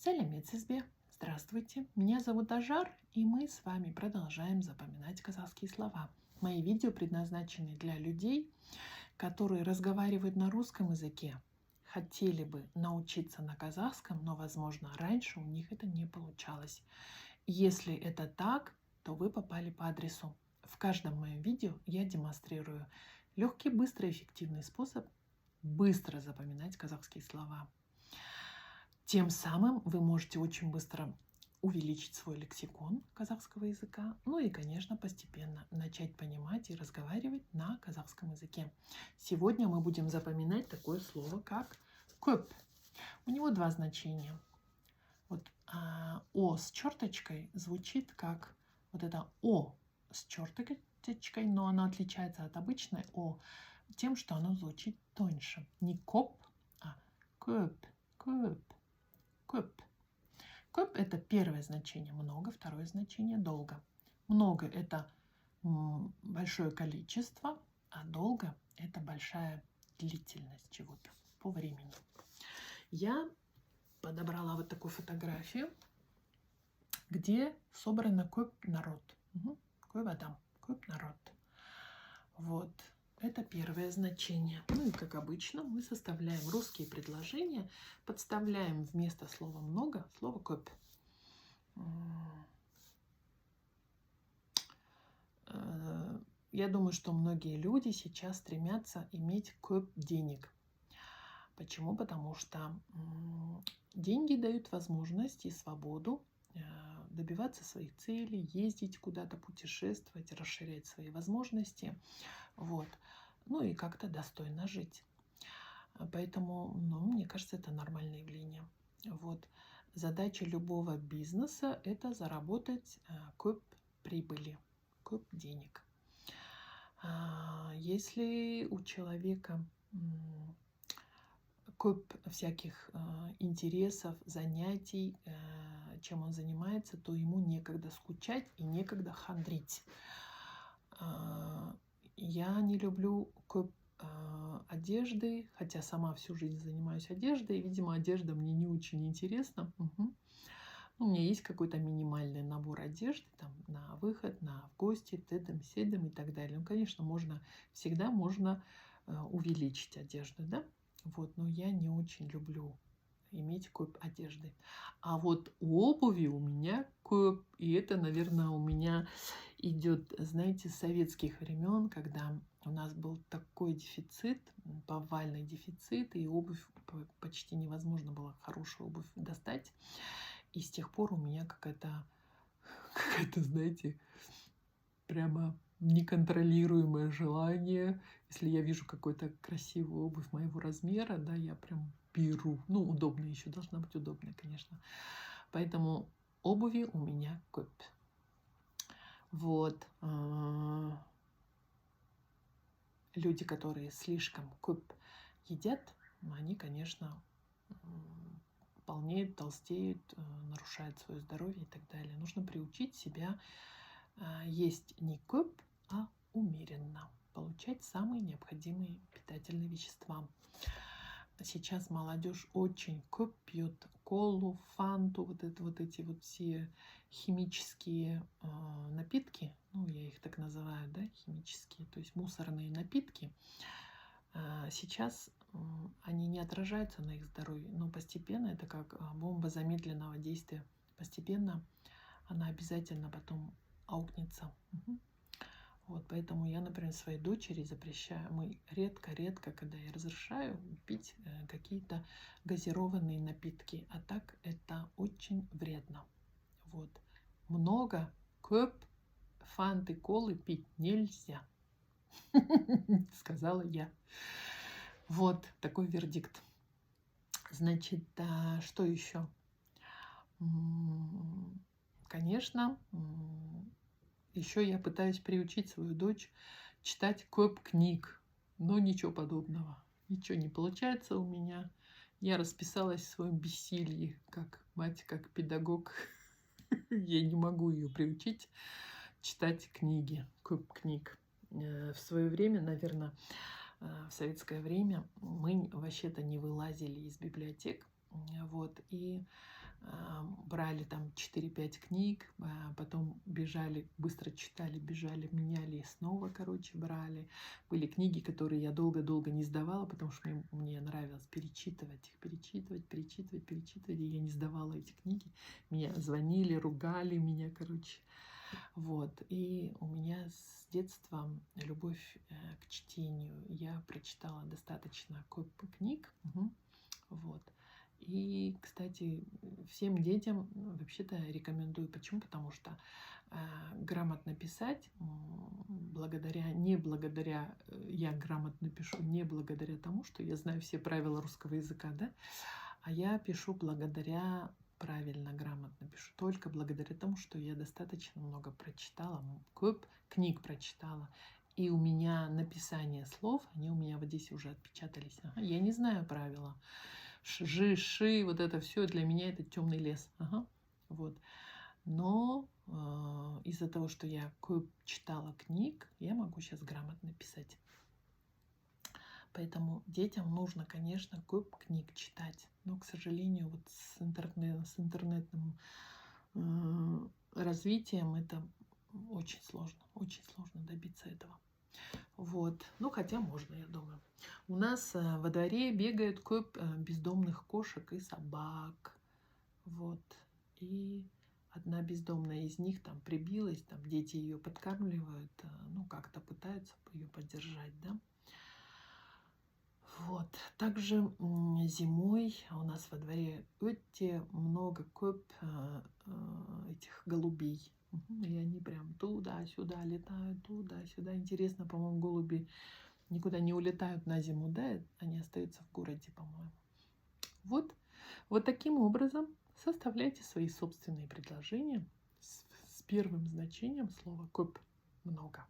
Сәлем себе. Здравствуйте, меня зовут Ажар, и мы с вами продолжаем запоминать казахские слова. Мои видео предназначены для людей, которые разговаривают на русском языке, хотели бы научиться на казахском, но, возможно, раньше у них это не получалось. Если это так, то вы попали по адресу. В каждом моем видео я демонстрирую легкий, быстрый, эффективный способ быстро запоминать казахские слова. Тем самым вы можете очень быстро увеличить свой лексикон казахского языка, ну и, конечно, постепенно начать понимать и разговаривать на казахском языке. Сегодня мы будем запоминать такое слово, как «көп». У него два значения. Вот «о» с черточкой звучит как вот это «о» с черточкой, но оно отличается от обычной «о» тем, что оно звучит тоньше. Не «коп», а «көп», «көп». Көп. Көп – это первое значение много, второе значение долго. Много – это большое количество, а долго – это большая длительность чего-то по времени. Я подобрала вот такую фотографию, где собрано көп народ. Көп адам, көп народ. Вот. Это первое значение. Ну и как обычно мы составляем русские предложения, подставляем вместо слова много слово көп. Я думаю, что многие люди сейчас стремятся иметь көп денег. Почему? Потому что деньги дают возможность и свободу добиваться своих целей, ездить куда-то, путешествовать, расширять свои возможности. Вот. Ну и как-то достойно жить. Поэтому, мне кажется, это нормальное явление. Вот. Задача любого бизнеса – это заработать көп прибыли, көп денег. Если у человека көп всяких интересов, занятий, чем он занимается, то ему некогда скучать и некогда хандрить. Я не люблю көп одежды, хотя сама всю жизнь занимаюсь одеждой, и, видимо, одежда мне не очень интересна. У меня есть какой-то минимальный набор одежды там, на выход, в гости, тедом, седом и так далее. Конечно, всегда можно увеличить одежду, да? Вот, но я не очень люблю иметь көп одежды. А вот обуви у меня көп, и это, наверное, у меня идет, знаете, с советских времен, когда у нас был такой дефицит, повальный дефицит, и обувь почти невозможно было хорошую обувь достать. И с тех пор у меня какая-то, знаете, прямо неконтролируемое желание. Если я вижу какую-то красивую обувь моего размера, да, я прям беру. Удобная еще, должна быть удобная, конечно. Поэтому обуви у меня көп. Вот. Люди, которые слишком көп едят, они, конечно, полнеют, толстеют, нарушают свое здоровье и так далее. Нужно приучить себя есть не көп, а умеренно. Получать самые необходимые питательные вещества. Сейчас молодежь очень көп пьет колу, фанту, вот эти все химические напитки, я их так называю, да, химические, то есть мусорные напитки. Сейчас они не отражаются на их здоровье, но постепенно, это как бомба замедленного действия, постепенно она обязательно потом аукнется. Вот, поэтому я, например, своей дочери запрещаю. Мы редко, когда я разрешаю, пить какие-то газированные напитки. А так это очень вредно. Вот. Много көп фанты, колы пить нельзя. Сказала я. Вот такой вердикт. Значит, что еще? Конечно, еще я пытаюсь приучить свою дочь читать көп книг, но ничего подобного. Ничего не получается у меня. Я расписалась в своем бессилии, как мать, как педагог. Я не могу ее приучить читать книги, көп книг. В свое время, наверное, в советское время мы вообще-то не вылазили из библиотек. Вот, и брали там 4-5 книг, потом бежали, быстро читали, бежали, меняли и снова, короче, брали. Были книги, которые я долго-долго не сдавала, потому что мне нравилось перечитывать их, перечитывать, и я не сдавала эти книги. Меня звонили, ругали меня, короче. Вот, и у меня с детства любовь к чтению. Я прочитала достаточно книг, вот. И, кстати, всем детям вообще-то рекомендую. Почему? Потому что грамотно писать, не благодаря, я грамотно пишу не благодаря тому, что я знаю все правила русского языка, да, а я пишу благодаря, правильно, грамотно пишу, только благодаря тому, что я достаточно много прочитала, книг прочитала. И у меня написание слов, они у меня вот здесь уже отпечатались. Ага, я не знаю правила. Ши, вот это все для меня это темный лес. Ага, вот. Но из-за того, что я читала книг, я могу сейчас грамотно писать. Поэтому детям нужно, конечно, книг читать. Но, к сожалению, вот с интернетным развитием это очень сложно добиться этого. Вот. Ну, хотя можно, я думаю. У нас во дворе бегают бездомных кошек и собак. Вот. И одна бездомная из них там прибилась, там дети ее подкармливают, ну, как-то пытаются ее поддержать, да. Вот. Также зимой у нас во дворе много этих голубей. И они прям туда-сюда летают, туда-сюда. Интересно, по-моему, голуби никуда не улетают на зиму, да? Они остаются в городе, по-моему. Вот таким образом составляйте свои собственные предложения с первым значением слова много.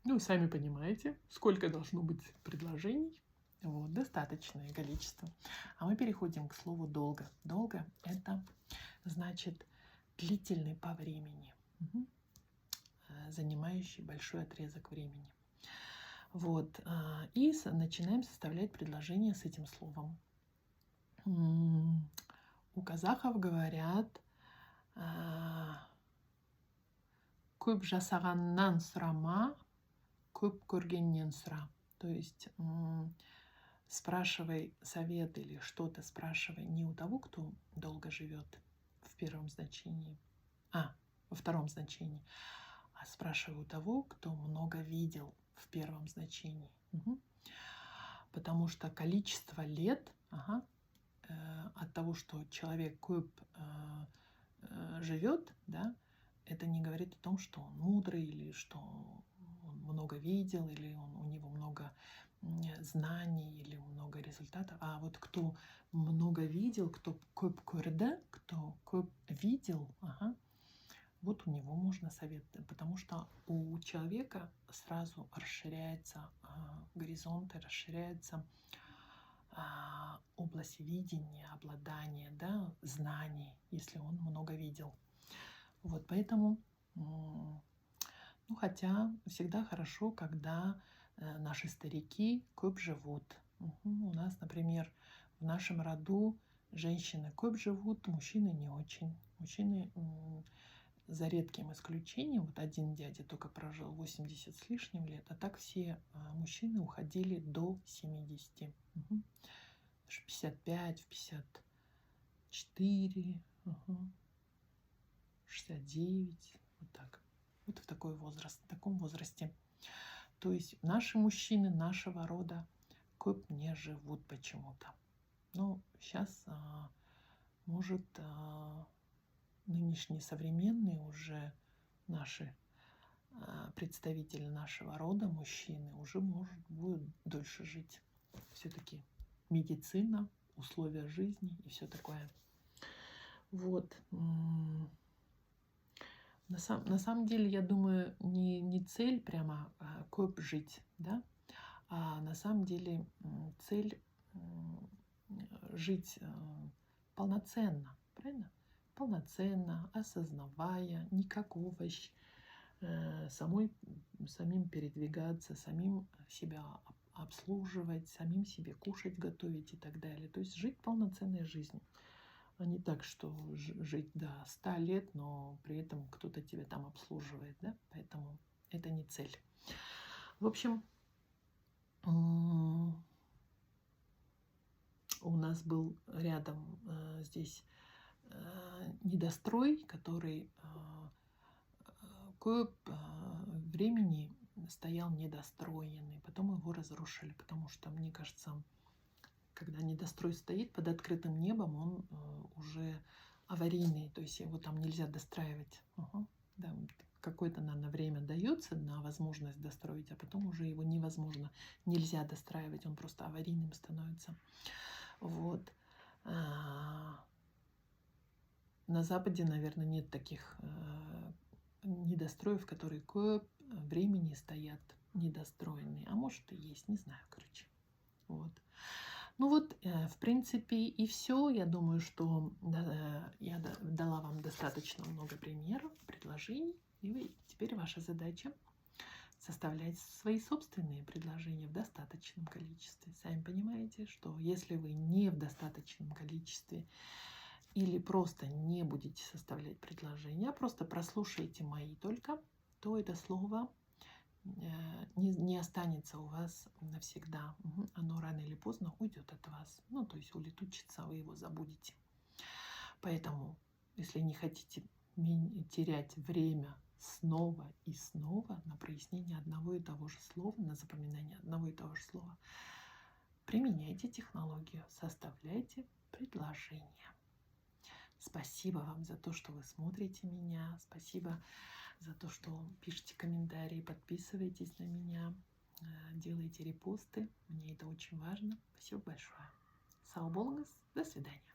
Ну, сами понимаете, сколько должно быть предложений. Вот, достаточное количество. А мы переходим к слову долго. Долго – это значит длительный по времени, занимающий большой отрезок времени. Вот, и начинаем составлять предложение с этим словом. У казахов говорят «көп жасағаннан сұрама, көп көргеннен сұра». То есть спрашивай совет или что-то спрашивай не у того, кто долго живет в первом значении, во втором значении, а спрашивай у того, кто много видел в первом значении. Потому что количество лет от того, что человек живет, да, это не говорит о том, что он мудрый или что он много видел, или у него много знаний, или много результатов. А вот кто много видел, кто видел, вот у него можно совет, потому что у человека сразу расширяется горизонты, расширяется область видения, обладания, да, знаний, если он много видел. Вот поэтому, ну, хотя всегда хорошо, когда наши старики живут. У нас, например, в нашем роду женщины живут, мужчины не очень. Мужчины, за редким исключением, вот один дядя только прожил 80 с лишним лет, а так все мужчины уходили до 70. 55, 54, 69, вот так. Вот в таком возрасте. То есть наши мужчины нашего рода не живут почему-то. Но сейчас, может, нынешние современные уже наши представители нашего рода, мужчины, уже будут дольше жить. Все-таки медицина, условия жизни и все такое. Вот. На самом деле, я думаю, не цель прямо жить, да, а на самом деле цель жить полноценно, правильно? Полноценно, осознавая, не как овощ, самим передвигаться, самим себя обслуживать, самим себе кушать, готовить и так далее. То есть жить полноценной жизнью. А не так, что жить до 100 лет, но при этом кто-то тебя там обслуживает, да? Поэтому это не цель. В общем, у нас был рядом здесь недострой, который кое времени стоял недостроенный. Потом его разрушили, потому что, мне кажется, когда недострой стоит под открытым небом, он уже аварийный, то есть его там нельзя достраивать. Да, какое-то, наверное, время дается на возможность достроить, а потом уже его невозможно, нельзя достраивать, он просто аварийным становится. Вот. На Западе, наверное, нет таких недостроев, которые кое времени стоят недостроенные. А может и есть, не знаю, короче. Вот. Ну вот, в принципе, и все. Я думаю, что я дала вам достаточно много примеров, предложений. И теперь ваша задача составлять свои собственные предложения в достаточном количестве. Сами понимаете, что если вы не в достаточном количестве или просто не будете составлять предложения, а просто прослушаете мои только, то это слово не останется у вас навсегда. Оно рано или поздно уйдет от вас. Ну, то есть улетучится, вы его забудете. Поэтому, если не хотите терять время снова и снова на прояснение одного и того же слова, на запоминание одного и того же слова, применяйте технологию, составляйте предложения. Спасибо вам за то, что вы смотрите меня. Спасибо за то, что пишите комментарии, подписывайтесь на меня, делайте репосты. Мне это очень важно. Спасибо большое. Сау болгас. До свидания.